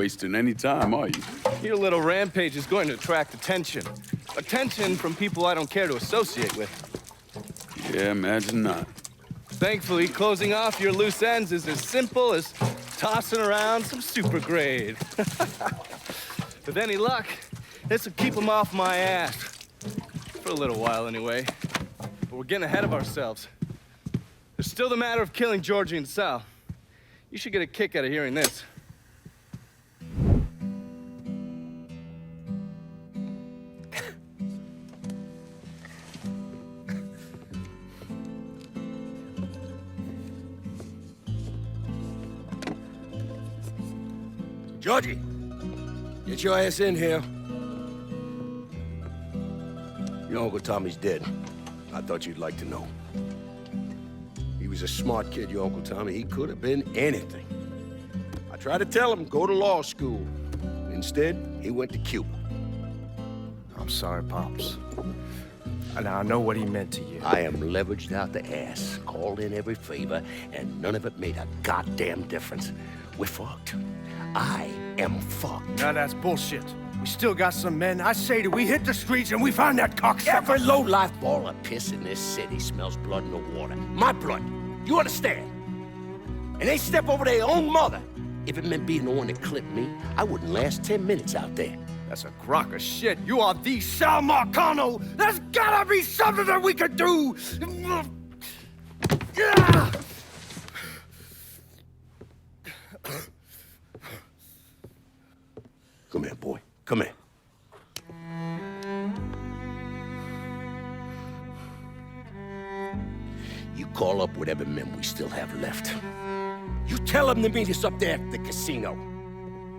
wasting any time, are you? Your little rampage is going to attract attention. Attention from people I don't care to associate with. Yeah, imagine not. Thankfully, closing off your loose ends is as simple as tossing around some super grade. With any luck, this will keep them off my ass. For a little while, anyway. But we're getting ahead of ourselves. There's still the matter of killing Giorgi and Sal. You should get a kick out of hearing this. Giorgi, get your ass in here. Your Uncle Tommy's dead. I thought you'd like to know. He was a smart kid, your Uncle Tommy. He could have been anything. I tried to tell him, go to law school. Instead, he went to Cuba. I'm sorry, Pops. Now, I know what he meant to you. I am leveraged out the ass, called in every favor, and none of it made a goddamn difference. We're fucked. I am fucked. Now that's bullshit. We still got some men. I say that we hit the streets and we find that cocksucker. Every low-life ball of piss in this city smells blood in the water. My blood. You understand? And they step over their own mother. If it meant being the one that clipped me, I wouldn't last 10 minutes out there. That's a crock of shit. You are the Sal Marcano. There's gotta be something that we could do. Come here, boy. Come here. You call up whatever men we still have left. You tell them to meet us up there at the casino.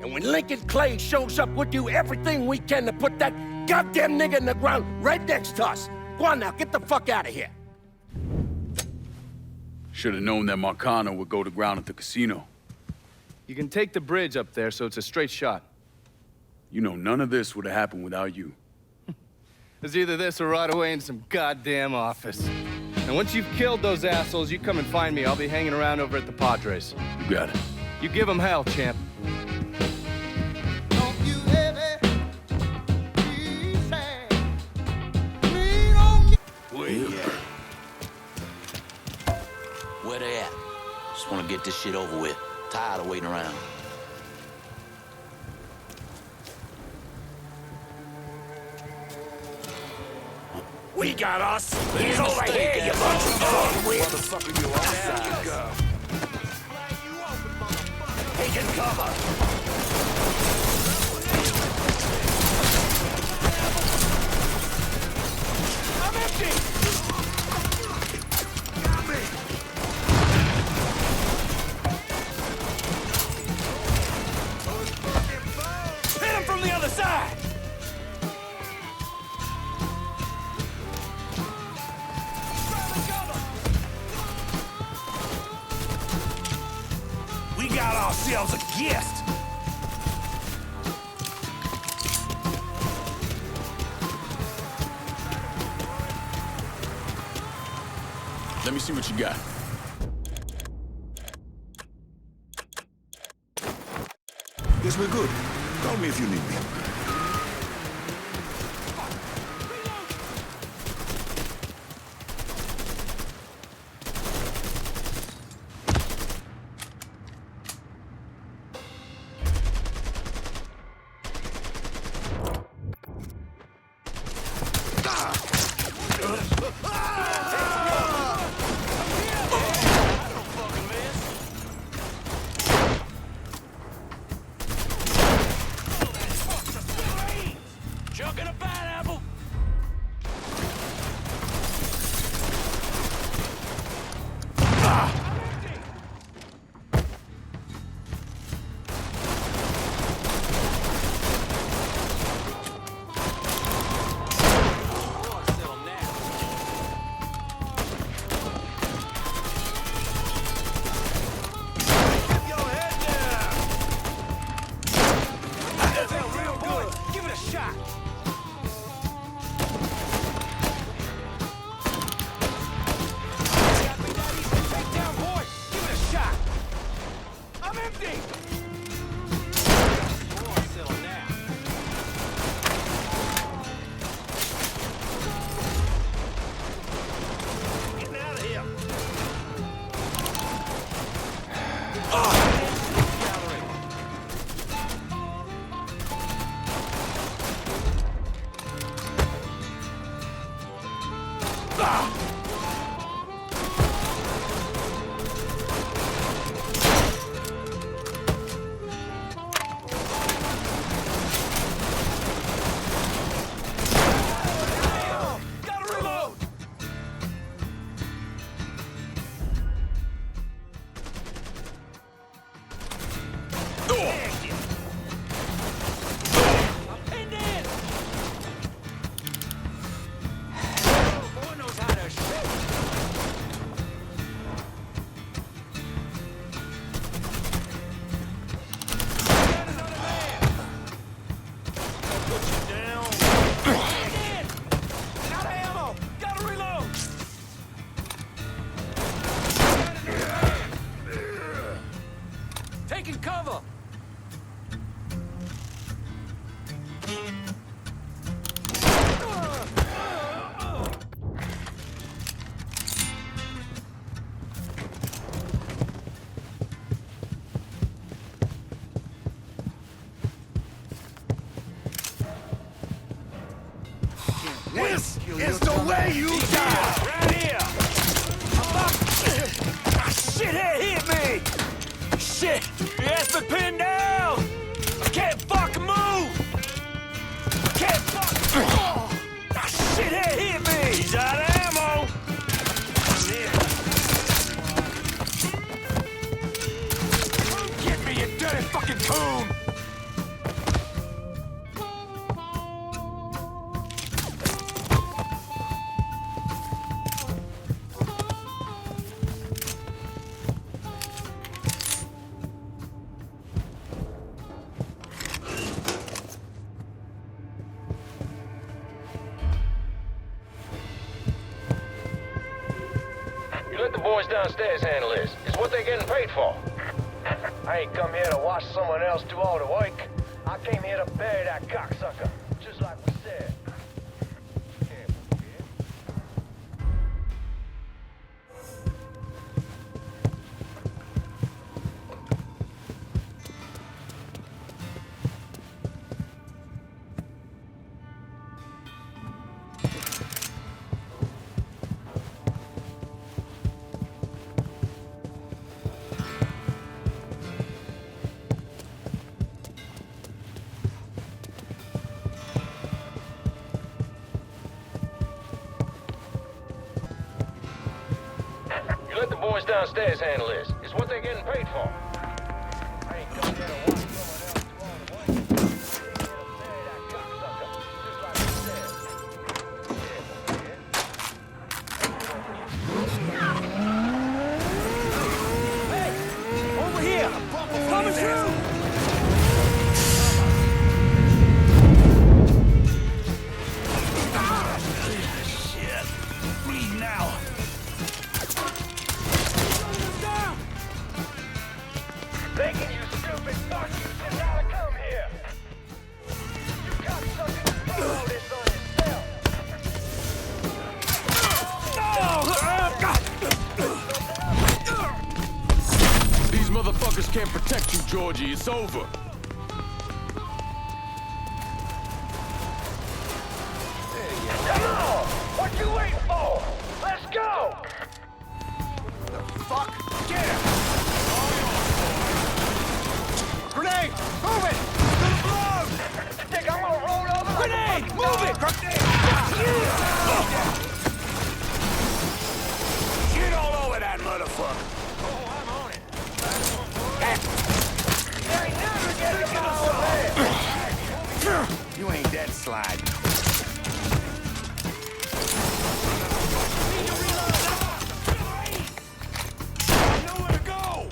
And when Lincoln Clay shows up, we'll do everything we can to put that goddamn nigga in the ground right next to us. Go on now, get the fuck out of here. Should have known that Marcano would go to ground at the casino. You can take the bridge up there, so it's a straight shot. You know, none of this would have happened without you. It's either this or right away in some goddamn office. And once you've killed those assholes, you come and find me. I'll be hanging around over at the Padres. You got it. You give them hell, champ. Where they at? Just want to get this shit over with. Tired of waiting around. We got us. He's over here, you bunch of motherfucker, you outside. Go. Taking cover. I'm empty. Got me. Hit him from the other side. We got ourselves a gift. Let me see what you got. Guess we're good. Call me if you need me. Chucking a pineapple! is the way you die! Right here! Shithead hit me! Shit! He has me pinned down! I can't fucking move! I can't fucking... Shithead hit me! He's out of ammo! Get me, you dirty fucking coon! You let the boys downstairs handle this. It's what they're getting paid for. I ain't come here to watch someone else do all the work. I came here to bury that cocksucker, just like we said. Careful, kid. You let the boys downstairs handle this. It's what they're getting paid for. I ain't come here to watch someone else do all the work. I came here to bury that cocksucker, just like we said. Careful, kid. Over here! Coming through! Shit! Bleed now! Thinking you stupid fuck, you should not have come here. You cocksuckers follow this on yourself. These motherfuckers can't protect you, Giorgi. It's over. Come on! What you waiting for? Let's go! Fuck! Get him! Grenade! Move it! Gonna blow! You think I'm gonna roll over? Grenade! Move it! Get all over that motherfucker! They ain't never getting him out of there! You ain't that slide. Nowhere to go!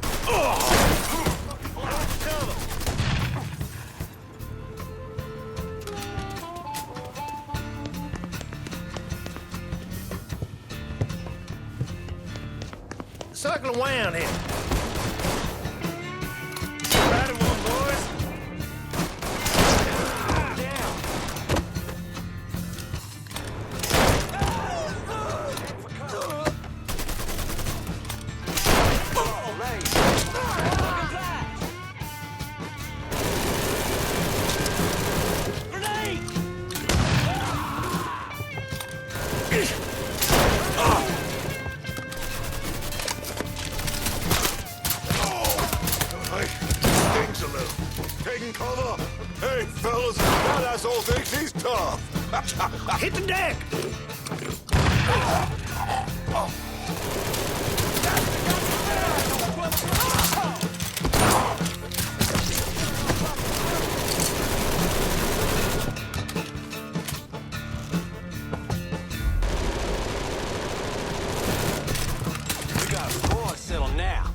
Circle around here. Right in one, boys! Stings a little. Taking cover. Hey, fellas, that asshole thinks he's tough. Hit the deck! We got a score settled now.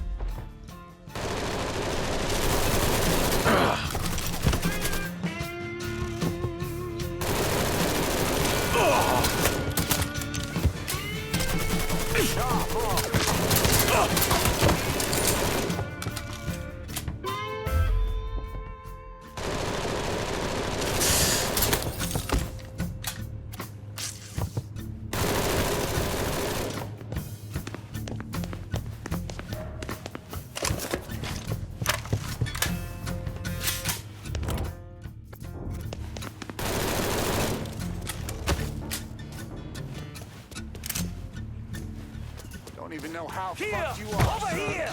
even know how Here! fucked you are, Over son. here!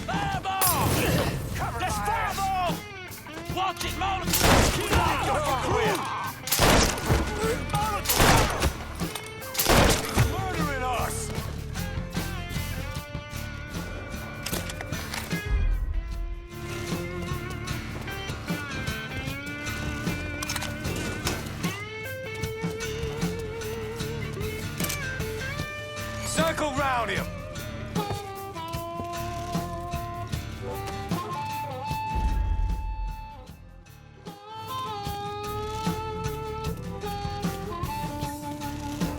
Fireball! Cover That's my ass. fireball! Watch it, Molotov! Keep on your fucking way! Murdering us! Circle round him!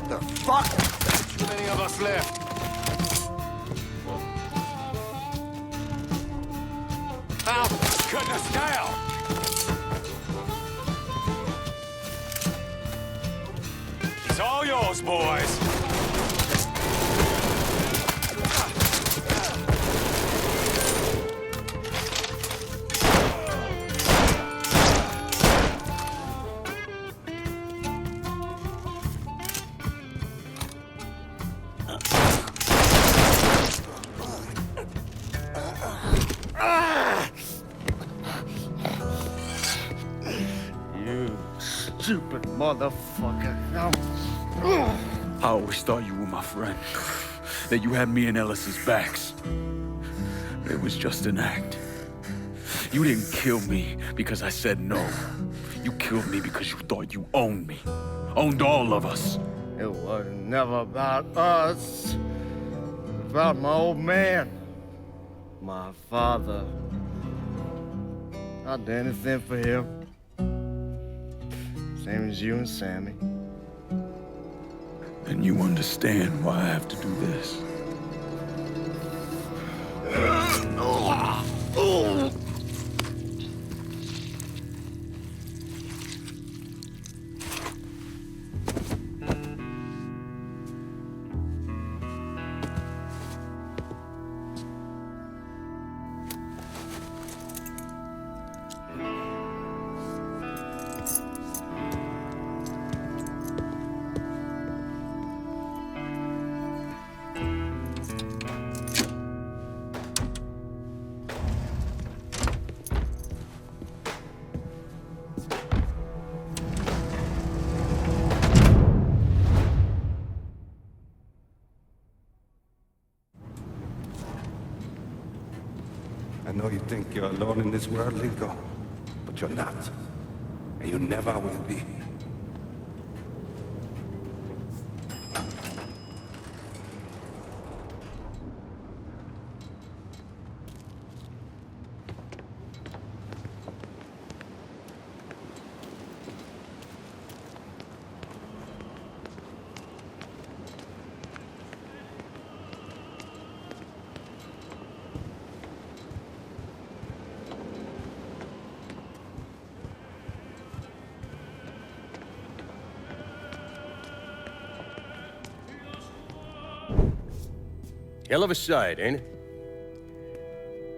The fuck? Too many of us left. Ow! Cutting us down! It's all yours, boys. You stupid motherfucker. I always thought you were my friend. That you had me and Ellis's backs. It was just an act. You didn't kill me because I said no. You killed me because you thought you owned me. Owned all of us. It was never about us. It was about my old man. My father. I'd do anything for him. Same as you and Sammy. And you understand why I have to do this. I know you think you're alone in this world, Lingo, but you're not. And you never will be. Hell of a sight, ain't it?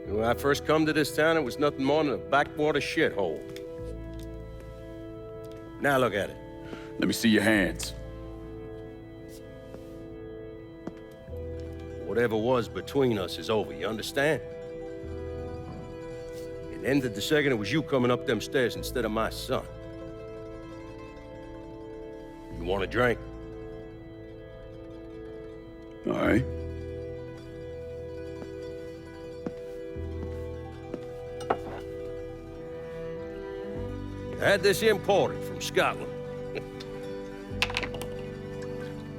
When I first come to this town, it was nothing more than a backwater shithole. Now look at it. Let me see your hands. Whatever was between us is over, you understand? It ended the second it was you coming up them stairs instead of my son. You want a drink? All right. I had this imported from Scotland.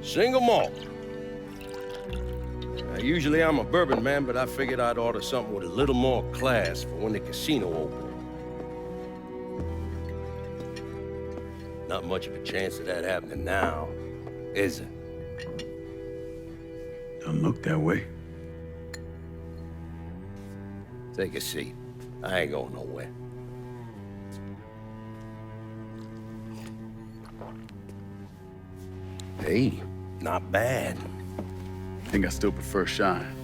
Single malt. Now, usually I'm a bourbon man, but I figured I'd order something with a little more class for when the casino opened. Not much of a chance of that happening now, is it? Don't look that way. Take a seat. I ain't going nowhere. Hey, not bad. I think I still prefer Shine.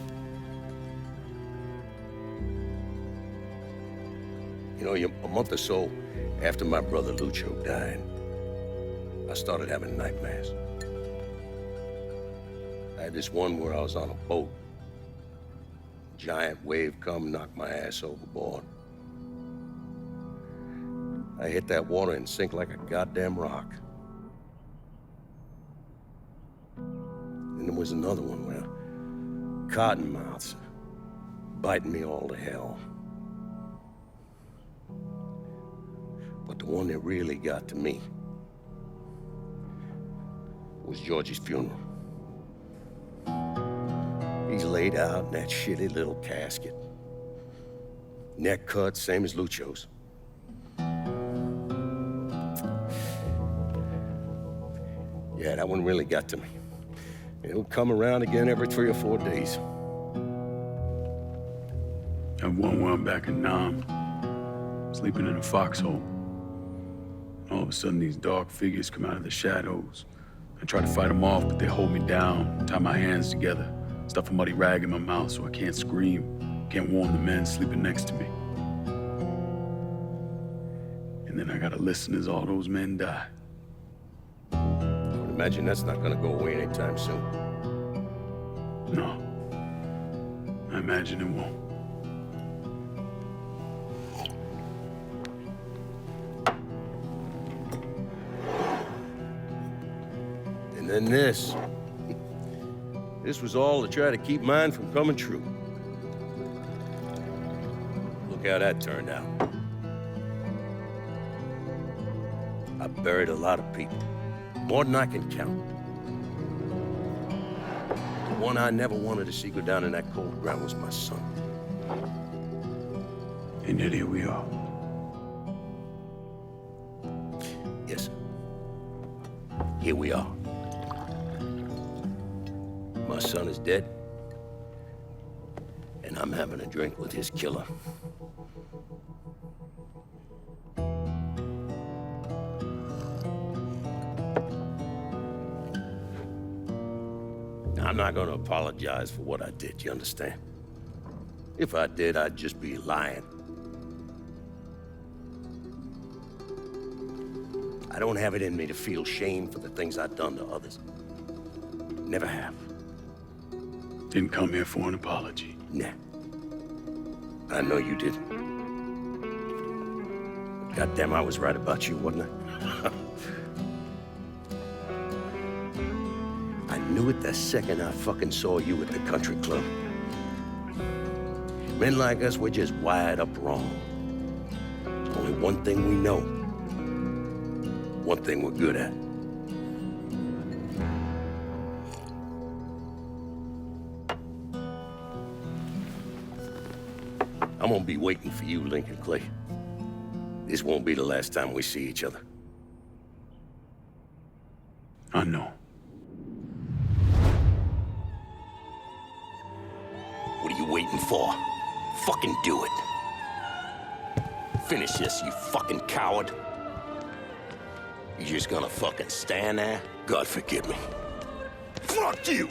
You know, a month or so after my brother Lucho died, I started having nightmares. I had this one where I was on a boat. Giant wave come, knocked my ass overboard. I hit that water and sink like a goddamn rock. And there was another one where cottonmouths biting me all to hell. But the one that really got to me was Giorgi's funeral. He's laid out in that shitty little casket. Neck cut, same as Lucio's. Yeah, that one really got to me. It'll come around again every 3 or 4 days. And one where I'm back in Nam, sleeping in a foxhole. All of a sudden, these dark figures come out of the shadows. I try to fight them off, but they hold me down, tie my hands together, stuff a muddy rag in my mouth so I can't scream, can't warn the men sleeping next to me. And then I gotta listen as all those men die. I would imagine that's not gonna go away anytime soon. No. I imagine it won't. And then this. This was all to try to keep mine from coming true. Look how that turned out. I buried a lot of people. More than I can count. The one I never wanted to see go down in that cold ground was my son. And yet here we are. Yes, sir. Here we are. My son is dead, and I'm having a drink with his killer. Now, I'm not gonna apologize for what I did, you understand? If I did, I'd just be lying. I don't have it in me to feel shame for the things I've done to others. Never have. Didn't come here for an apology. Nah. I know you didn't. But goddamn, I was right about you, wasn't I? I knew it the second I fucking saw you at the country club. Men like us, we're just wired up wrong. There's only one thing we know. One thing we're good at. I'm gonna be waiting for you, Lincoln Clay. This won't be the last time we see each other. I know. What are you waiting for? Fucking do it. Finish this, you fucking coward. You just gonna fucking stand there? God forgive me. Fuck you!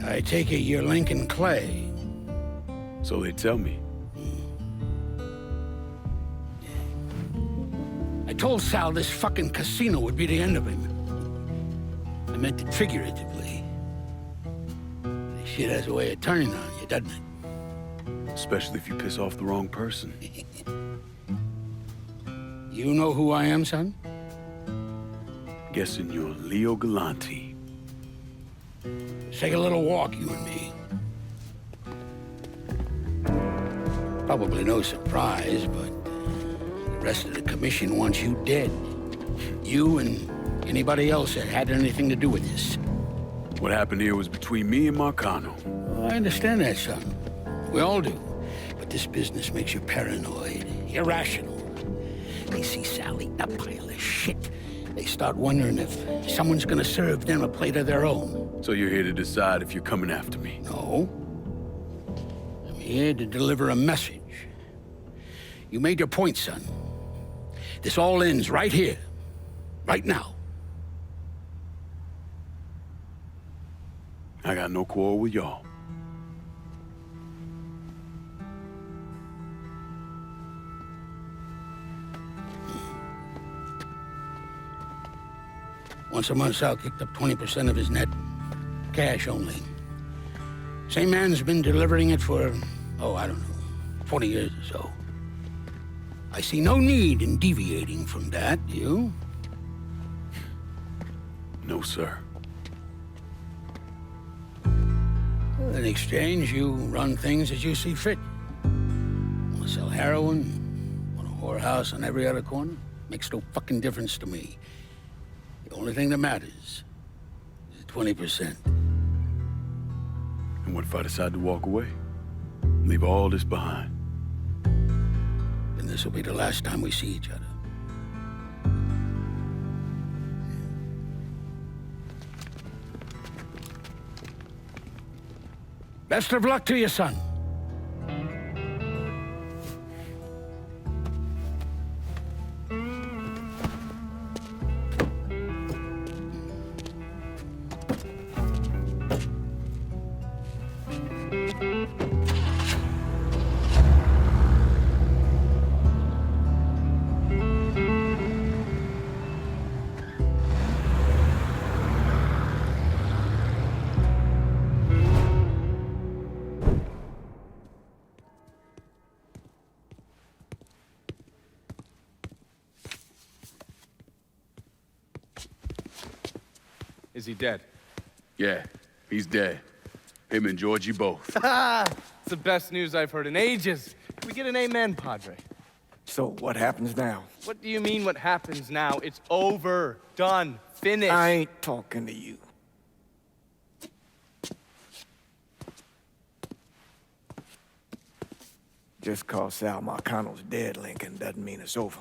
I take it you're Lincoln Clay. So they tell me. I told Sal this fucking casino would be the end of him. I meant it figuratively. This shit has a way of turning on you, doesn't it? Especially if you piss off the wrong person. You know who I am, son? Guessing you're Leo Galante. Let's take a little walk, you and me. Probably no surprise, but the rest of the commission wants you dead. You and anybody else that had anything to do with this. What happened here was between me and Marcano. Oh, I understand that, son. We all do. But this business makes you paranoid, irrational. They see Sal eating a pile of shit. They start wondering if someone's gonna serve them a plate of their own. So you're here to decide if you're coming after me? No. I'm here to deliver a message. You made your point, son. This all ends right here, right now. I got no quarrel with y'all. Once a month, Sal kicked up 20% of his net. Cash only. Same man's been delivering it for, I don't know, 20 years or so. I see no need in deviating from that, you? No, sir. In exchange, you run things as you see fit. Want to sell heroin? Want a whorehouse on every other corner? Makes no fucking difference to me. The only thing that matters is 20%. And what if I decide to walk away? Leave all this behind? Then this will be the last time we see each other. Best of luck to you, son. Is he dead? Yeah, he's dead. Him and Giorgi both. It's the best news I've heard in ages. Can we get an amen, Padre? So what happens now? What do you mean what happens now? It's over. Done. Finished. I ain't talking to you. Just cause Sal Marcano's dead, Lincoln, doesn't mean it's over.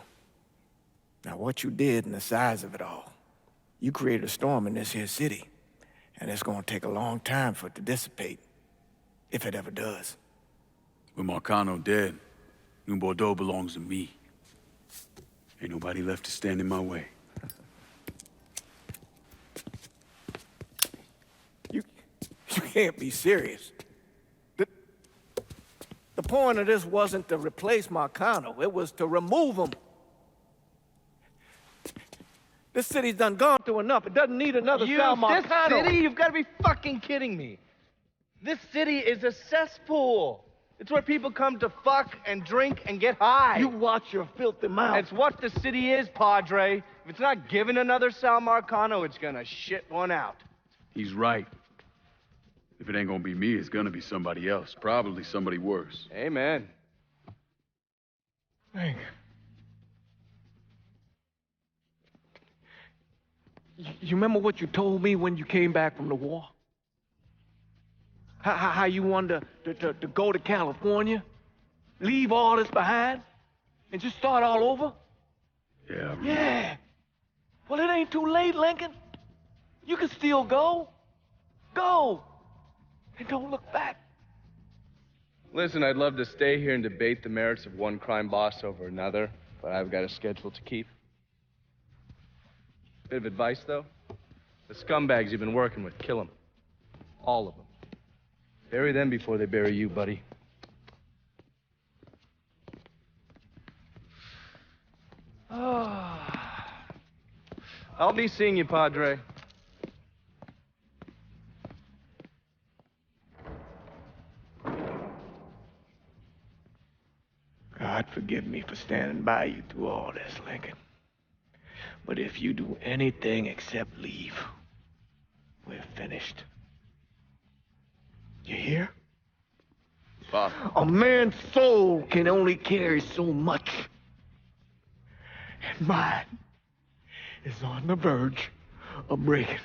Now, what you did and the size of it all, you created a storm in this here city, and it's gonna take a long time for it to dissipate, if it ever does. With Marcano dead, New Bordeaux belongs to me. Ain't nobody left to stand in my way. You can't be serious. The point of this wasn't to replace Marcano, it was to remove him. This city's done gone through enough. It doesn't need another Sal Marcano. This city? You've got to be fucking kidding me. This city is a cesspool. It's where people come to fuck and drink and get high. You watch your filthy mouth. It's what the city is, Padre. If it's not giving another Sal Marcano, it's gonna shit one out. He's right. If it ain't gonna be me, it's gonna be somebody else. Probably somebody worse. Amen. Hank. You remember what you told me when you came back from the war? How you wanted to go to California, leave all this behind, and just start all over? Yeah. Yeah. Well, it ain't too late, Lincoln. You can still go. Go. And don't look back. Listen, I'd love to stay here and debate the merits of one crime boss over another, but I've got a schedule to keep. Bit of advice, though. The scumbags you've been working with, kill them. All of them. Bury them before they bury you, buddy. I'll be seeing you, Padre. God forgive me for standing by you through all this, Lincoln. But if you do anything except leave, we're finished. You hear? Bob. A man's soul can only carry so much. And mine is on the verge of breaking.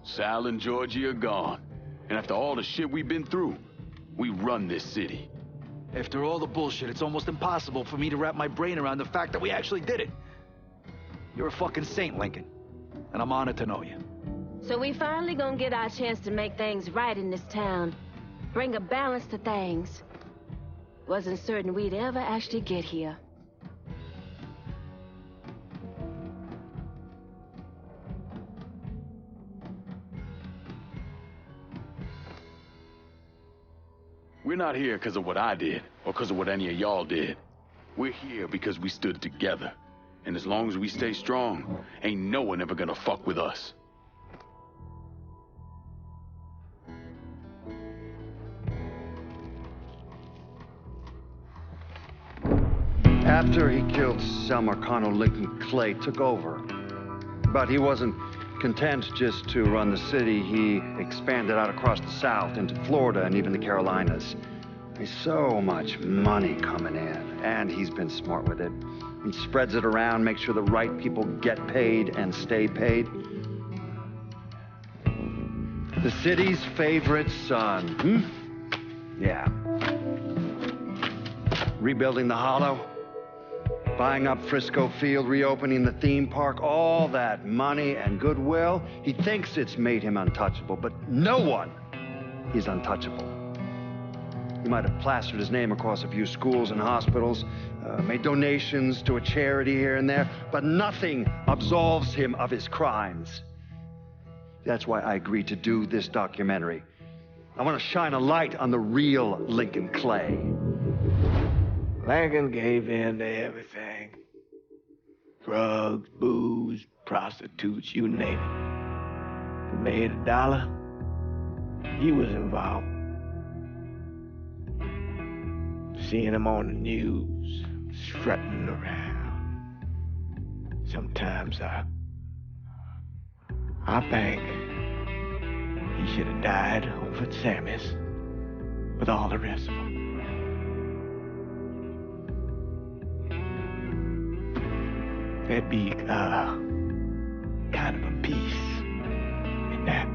Sal and Giorgi are gone. And after all the shit we've been through, we run this city. After all the bullshit, it's almost impossible for me to wrap my brain around the fact that we actually did it. You're a fucking saint, Lincoln. And I'm honored to know you. So we finally gonna get our chance to make things right in this town. Bring a balance to things. Wasn't certain we'd ever actually get here. We're not here because of what I did, or because of what any of y'all did. We're here because we stood together. And as long as we stay strong, ain't no one ever gonna fuck with us. After he killed Sal Marcano, Lincoln Clay took over. But he wasn't content just to run the city. He expanded out across the South into Florida and even the Carolinas. There's so much money coming in, and he's been smart with it. He spreads it around, makes sure the right people get paid and stay paid. The city's favorite son, Yeah. Rebuilding the Hollow, buying up Frisco Field, reopening the theme park, all that money and goodwill. He thinks it's made him untouchable, but no one is untouchable. He might have plastered his name across a few schools and hospitals, made donations to a charity here and there, but nothing absolves him of his crimes. That's why I agreed to do this documentary. I want to shine a light on the real Lincoln Clay. Lincoln gave in to everything. Drugs, booze, prostitutes, you name it. He made $1, he was involved. Seeing him on the news, strutting around. Sometimes I think he should have died over at Sammy's with all the rest of them. There'd be kind of a peace in that.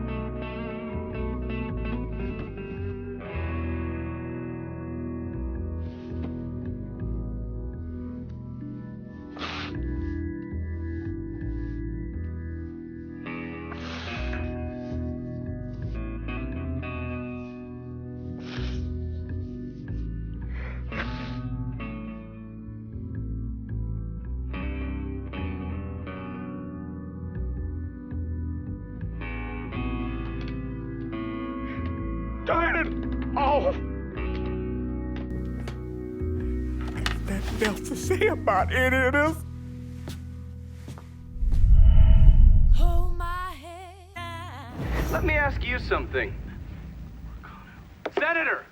Turn it off! There's nothing else to say about any of this. Let me ask you something. Senator!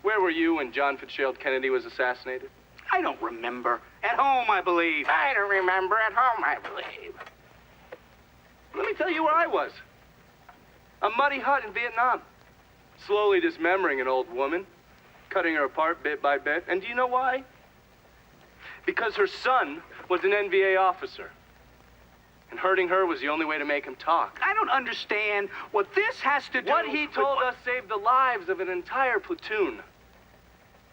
Where were you when John Fitzgerald Kennedy was assassinated? I don't remember. At home, I believe. I don't remember. At home, I believe. Let me tell you where I was. A muddy hut in Vietnam. Slowly dismembering an old woman, cutting her apart bit by bit. And do you know why? Because her son was an NVA officer. And hurting her was the only way to make him talk. I don't understand what this has to do What he with told us saved the lives of an entire platoon.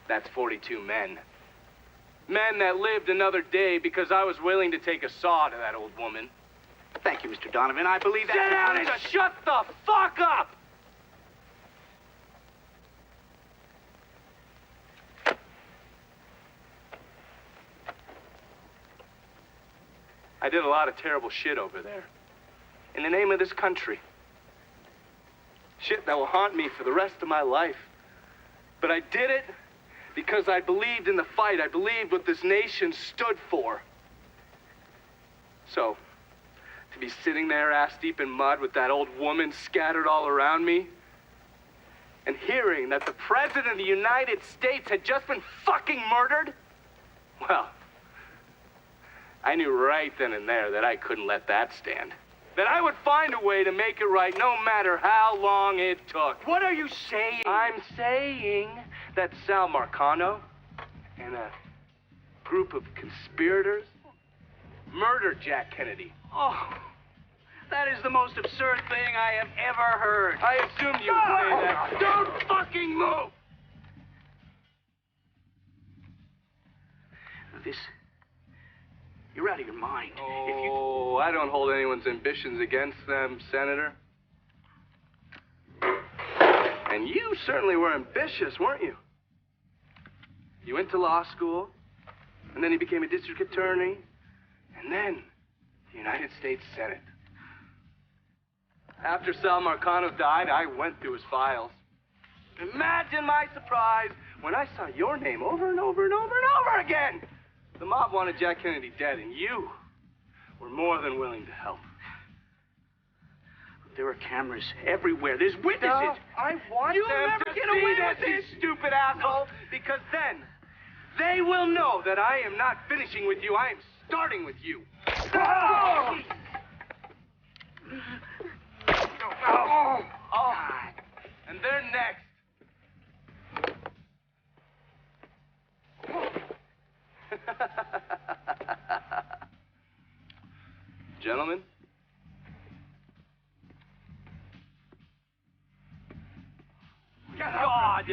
That's 42 men. Men that lived another day because I was willing to take a saw to that old woman. Thank you, Mr. Donovan. I believe that. Sit down and shut the fuck up! I did a lot of terrible shit over there. In the name of this country. Shit that will haunt me for the rest of my life. But I did it because I believed in the fight. I believed what this nation stood for. So, to be sitting there ass deep in mud with that old woman scattered all around me, and hearing that the President of the United States had just been fucking murdered, well, I knew right then and there that I couldn't let that stand. That I would find a way to make it right no matter how long it took. What are you saying? I'm saying that Sal Marcano and a group of conspirators murdered Jack Kennedy. Oh, that is the most absurd thing I have ever heard. I assumed you would say that. Don't fucking move! You're out of your mind. Oh, I don't hold anyone's ambitions against them, Senator. And you certainly were ambitious, weren't you? You went to law school, and then you became a district attorney, and then the United States Senate. After Sal Marcano died, I went through his files. Imagine my surprise when I saw your name over and over and over and over again. The mob wanted Jack Kennedy dead, and you were more than willing to help. There are cameras everywhere. There's witnesses. No, I want You'll them never to get see away this, with you this. stupid asshole, because then they will know that I am not finishing with you. I am starting with you. Oh! Oh! And they're next. Gentlemen. God!